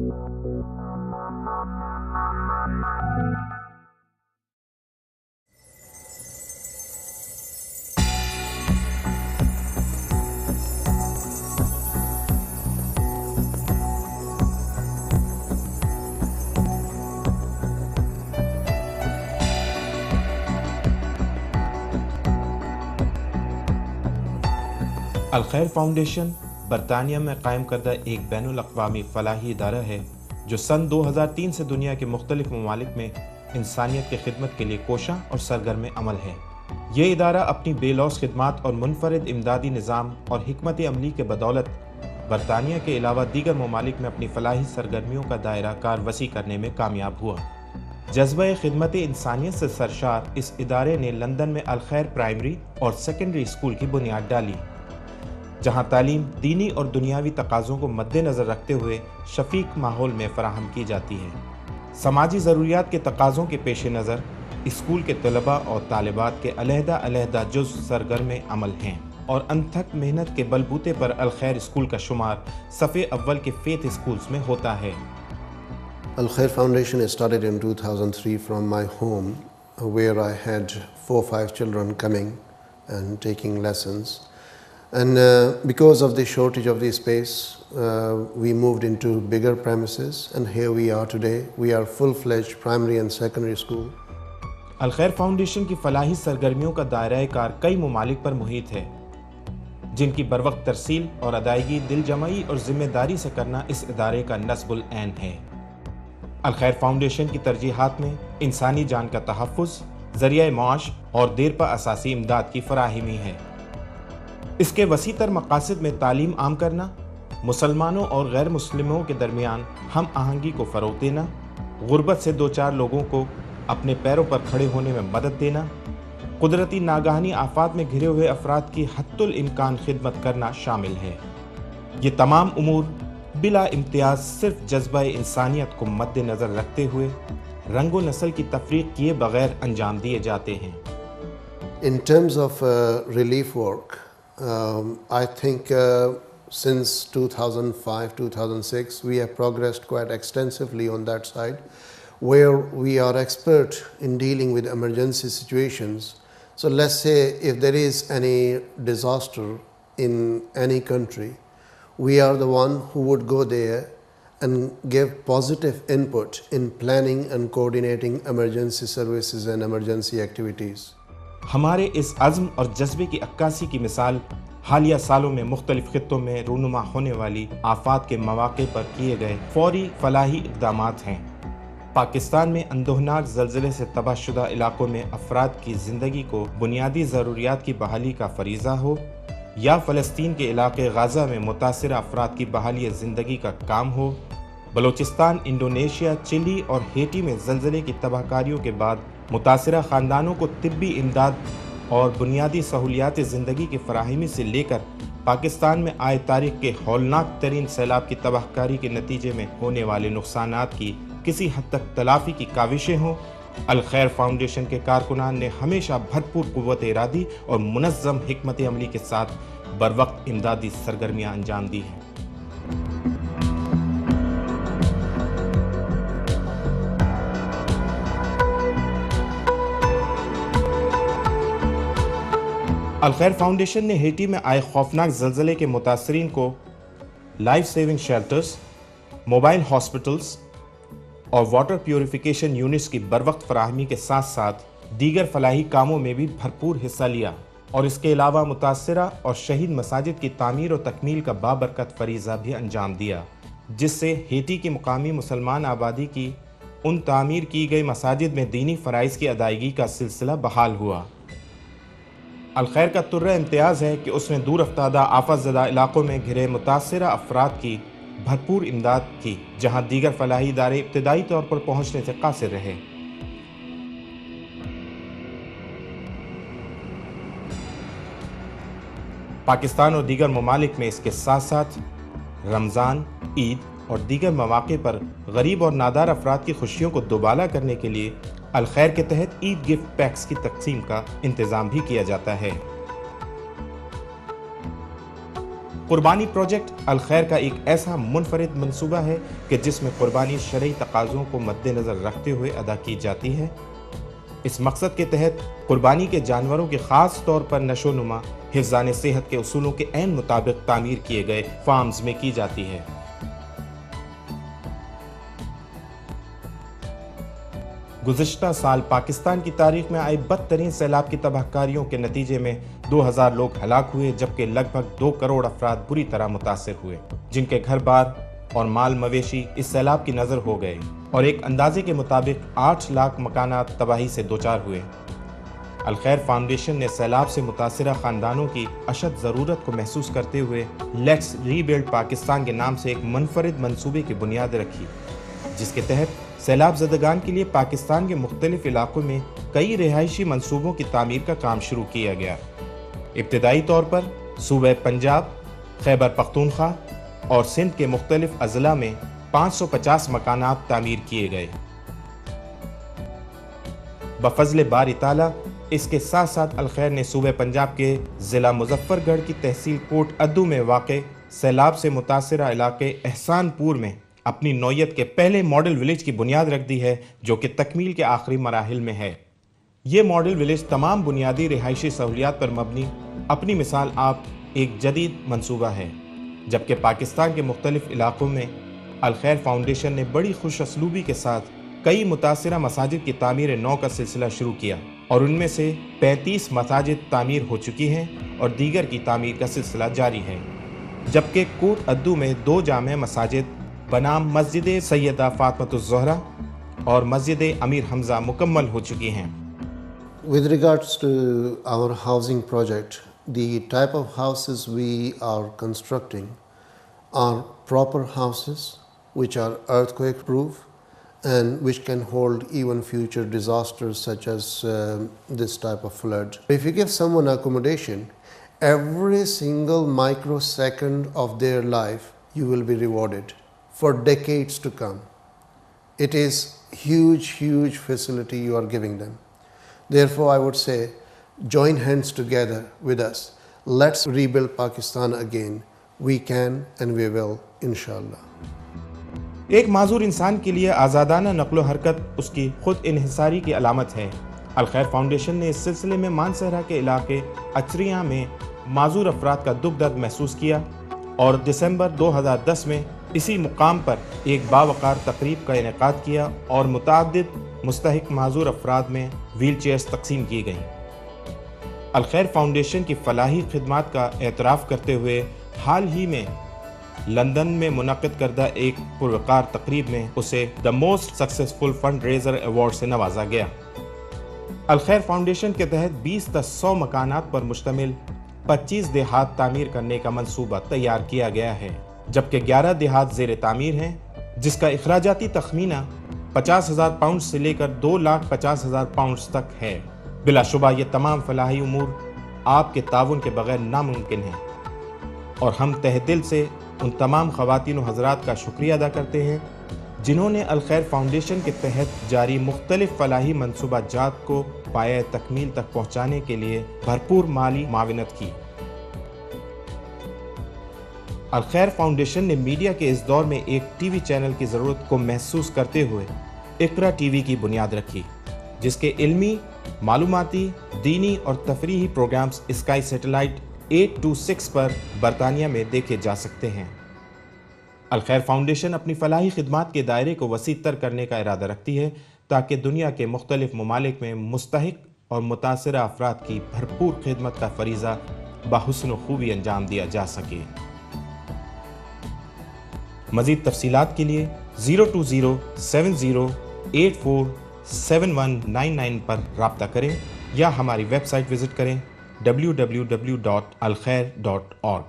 الخیر فاؤنڈیشن برطانیہ میں قائم کردہ ایک بین الاقوامی فلاحی ادارہ ہے جو سن 2003 سے دنیا کے مختلف ممالک میں انسانیت کی خدمت کے لیے کوشاں اور سرگرم عمل ہے۔ یہ ادارہ اپنی بے لوث خدمات اور منفرد امدادی نظام اور حکمت عملی کے بدولت برطانیہ کے علاوہ دیگر ممالک میں اپنی فلاحی سرگرمیوں کا دائرہ کار وسیع کرنے میں کامیاب ہوا۔ جذبہ خدمت انسانیت سے سرشار اس ادارے نے لندن میں الخیر پرائمری اور سیکنڈری اسکول کی بنیاد ڈالی، جہاں تعلیم دینی اور دنیاوی تقاضوں کو مد نظر رکھتے ہوئے شفیق ماحول میں فراہم کی جاتی ہے۔ سماجی ضروریات کے تقاضوں کے پیش نظر اسکول کے طلباء اور طالبات کے علیحدہ جز سرگرم عمل ہیں، اور انتھک محنت کے بلبوتے پر الخیر اسکول کا شمار صف اول کے فیتھ اسکولز میں ہوتا ہے۔ Al-Khair Foundation started in 2003 from my home, where I had 4-5 children coming and taking lessons. And because of the shortage of the space, we moved into bigger premises, and here we are today. We are full-fledged primary and secondary school. الخیر foundation کی فلاحی سرگرمیوں کا دائرہ کار کئی ممالک پر محیط ہے، جن کی بروقت ترسیل اور ادائیگی دل جمعی اور ذمہ داری سے کرنا اس ادارے کا نصب العین ہے۔ الخیر فاؤنڈیشن کی ترجیحات میں انسانی جان کا تحفظ، ذریعہ معاش اور دیرپا اساسی امداد کی فراہمی ہے۔ اس کے وسیع تر مقاصد میں تعلیم عام کرنا، مسلمانوں اور غیر مسلموں کے درمیان ہم آہنگی کو فروغ دینا، غربت سے دوچار لوگوں کو اپنے پیروں پر کھڑے ہونے میں مدد دینا، قدرتی ناگہانی آفات میں گھرے ہوئے افراد کی حتی الامکان خدمت کرنا شامل ہے۔ یہ تمام امور بلا امتیاز صرف جذبہ انسانیت کو مد نظر رکھتے ہوئے رنگ و نسل کی تفریق کیے بغیر انجام دیے جاتے ہیں۔ In terms of relief work, I think since 2005-2006 we have progressed quite extensively on that side, where we are expert in dealing with emergency situations. So let's say if there is any disaster in any country, we are the one who would go there and give positive input in planning and coordinating emergency services and emergency activities. ہمارے اس عزم اور جذبے کی عکاسی کی مثال حالیہ سالوں میں مختلف خطوں میں رونما ہونے والی آفات کے مواقع پر کیے گئے فوری فلاحی اقدامات ہیں۔ پاکستان میں اندوہناک زلزلے سے تباہ شدہ علاقوں میں افراد کی زندگی کو بنیادی ضروریات کی بحالی کا فریضہ ہو، یا فلسطین کے علاقے غزہ میں متاثرہ افراد کی بحالی زندگی کا کام ہو، بلوچستان، انڈونیشیا، چلی اور ہیٹی میں زلزلے کی تباہ کاریوں کے بعد متاثرہ خاندانوں کو طبی امداد اور بنیادی سہولیات زندگی کی فراہمی سے لے کر پاکستان میں آئے تاریخ کے ہولناک ترین سیلاب کی تباہ کاری کے نتیجے میں ہونے والے نقصانات کی کسی حد تک تلافی کی کاوشیں ہوں، الخیر فاؤنڈیشن کے کارکنان نے ہمیشہ بھرپور قوت ارادی اور منظم حکمت عملی کے ساتھ بروقت امدادی سرگرمیاں انجام دی ہیں۔ الخیر فاؤنڈیشن نے ہیٹی میں آئے خوفناک زلزلے کے متاثرین کو life saving shelters, mobile hospitals اور واٹر پیوریفیکیشن یونٹس کی بروقت فراہمی کے ساتھ ساتھ دیگر فلاحی کاموں میں بھی بھرپور حصہ لیا، اور اس کے علاوہ متاثرہ اور شہید مساجد کی تعمیر و تکمیل کا بابرکت فریضہ بھی انجام دیا، جس سے ہیٹی کی مقامی مسلمان آبادی کی ان تعمیر کی گئی مساجد میں دینی فرائض کی ادائیگی کا سلسلہ بحال ہوا۔ الخیر کا طرہ امتیاز ہے کہ اس نے دور افتادہ آفت زدہ علاقوں میں گھرے متاثرہ افراد کی بھرپور امداد کی، جہاں دیگر فلاحی ادارے ابتدائی طور پر پہنچنے سے قاصر رہے۔ پاکستان اور دیگر ممالک میں اس کے ساتھ ساتھ رمضان، عید اور دیگر مواقع پر غریب اور نادار افراد کی خوشیوں کو دوبالا کرنے کے لیے الخیر کے تحت عید گفٹ پیکس کی تقسیم کا انتظام بھی کیا جاتا ہے۔ قربانی پروجیکٹ الخیر کا ایک ایسا منفرد منصوبہ ہے کہ جس میں قربانی شرعی تقاضوں کو مد نظر رکھتے ہوئے ادا کی جاتی ہے۔ اس مقصد کے تحت قربانی کے جانوروں کے خاص طور پر نشو و نما حفظان صحت کے اصولوں کے عین مطابق تعمیر کیے گئے فارمز میں کی جاتی ہے۔ گزشتہ سال پاکستان کی تاریخ میں آئے بدترین سیلاب کی تباہ کاریوں کے نتیجے میں 2000 لوگ ہلاک ہوئے، جبکہ لگ بھگ 2 کروڑ افراد بری طرح متاثر ہوئے، جن کے گھر بار اور مال مویشی اس سیلاب کی نظر ہو گئے، اور ایک اندازے کے مطابق 8 لاکھ مکانات تباہی سے دوچار ہوئے۔ الخیر فاؤنڈیشن نے سیلاب سے متاثرہ خاندانوں کی اشد ضرورت کو محسوس کرتے ہوئے لیٹس ری بلڈ پاکستان کے نام سے ایک منفرد منصوبے کی بنیاد رکھی، جس کے تحت سیلاب زدگان کے لیے پاکستان کے مختلف علاقوں میں کئی رہائشی منصوبوں کی تعمیر کا کام شروع کیا گیا۔ ابتدائی طور پر صوبہ پنجاب، خیبر پختونخوا اور سندھ کے مختلف اضلاع میں 550 مکانات تعمیر کیے گئے۔ بفضل باری تعالیٰ اس کے ساتھ ساتھ الخیر نے صوبہ پنجاب کے ضلع مظفر گڑھ کی تحصیل کوٹ ادو میں واقع سیلاب سے متاثرہ علاقے احسان پور میں اپنی نوعیت کے پہلے ماڈل ولیج کی بنیاد رکھ دی ہے، جو کہ تکمیل کے آخری مراحل میں ہے۔ یہ ماڈل ولیج تمام بنیادی رہائشی سہولیات پر مبنی اپنی مثال آپ ایک جدید منصوبہ ہے، جبکہ پاکستان کے مختلف علاقوں میں الخیر فاؤنڈیشن نے بڑی خوش اسلوبی کے ساتھ کئی متاثرہ مساجد کی تعمیر نو کا سلسلہ شروع کیا، اور ان میں سے 35 مساجد تعمیر ہو چکی ہیں اور دیگر کی تعمیر کا سلسلہ جاری ہے، جبکہ کوٹ ادو میں 2 جامع مساجد بنام مسجد سیدہ فاطمۃ الزہرا اور مسجد امیر حمزہ مکمل ہو چکی ہیں۔ With regards to our housing project, the type of houses we are constructing are proper houses which are earthquake proof and which can hold even future disasters such as this type of flood. If you give someone accommodation, every single microsecond of their life you will be rewarded for decades to come. It is huge facility you are giving them. Therefore, I would say, join hands together with us. Let's rebuild Pakistan again. We can and we will, inshallah. ایک معذور انسان کے لیے آزادانہ نقل و حرکت اس کی خود انحصاری کی علامت ہے۔ الخیر فاؤنڈیشن نے اس سلسلے میں مانسہرہ کے علاقے اچریاں میں معذور افراد کا دکھ درد محسوس کیا، اور دسمبر 2010 میں اسی مقام پر ایک باوقار تقریب کا انعقاد کیا اور متعدد مستحق معذور افراد میں ویل چیئرز تقسیم کی گئیں۔ الخیر فاؤنڈیشن کی فلاحی خدمات کا اعتراف کرتے ہوئے حال ہی میں لندن میں منعقد کردہ ایک پروقار تقریب میں اسے the most successful fund raiser award سے نوازا گیا۔ الخیر فاؤنڈیشن کے تحت 20 تا 100 مکانات پر مشتمل 25 دیہات تعمیر کرنے کا منصوبہ تیار کیا گیا ہے، جبکہ 11 دیہات زیر تعمیر ہیں، جس کا اخراجاتی تخمینہ 50,000 پاؤنڈ سے لے کر 2,50,000 پاؤنڈ تک ہے۔ بلا شبہ یہ تمام فلاحی امور آپ کے تعاون کے بغیر ناممکن ہیں، اور ہم تہ دل سے ان تمام خواتین و حضرات کا شکریہ ادا کرتے ہیں جنہوں نے الخیر فاؤنڈیشن کے تحت جاری مختلف فلاحی منصوبہ جات کو پایہ تکمیل تک پہنچانے کے لیے بھرپور مالی معاونت کی۔ الخیر فاؤنڈیشن نے میڈیا کے اس دور میں ایک ٹی وی چینل کی ضرورت کو محسوس کرتے ہوئے اقرا ٹی وی کی بنیاد رکھی، جس کے علمی، معلوماتی، دینی اور تفریحی پروگرامز اسکائی سیٹلائٹ 826 پر برطانیہ میں دیکھے جا سکتے ہیں۔ الخیر فاؤنڈیشن اپنی فلاحی خدمات کے دائرے کو وسیع تر کرنے کا ارادہ رکھتی ہے تاکہ دنیا کے مختلف ممالک میں مستحق اور متاثرہ افراد کی بھرپور خدمت کا فریضہ بحسن و خوبی انجام دیا جا سکے۔ مزید تفصیلات کے لیے 02070847199 پر رابطہ کریں یا ہماری ویب سائٹ وزٹ کریں www.alkhair.org۔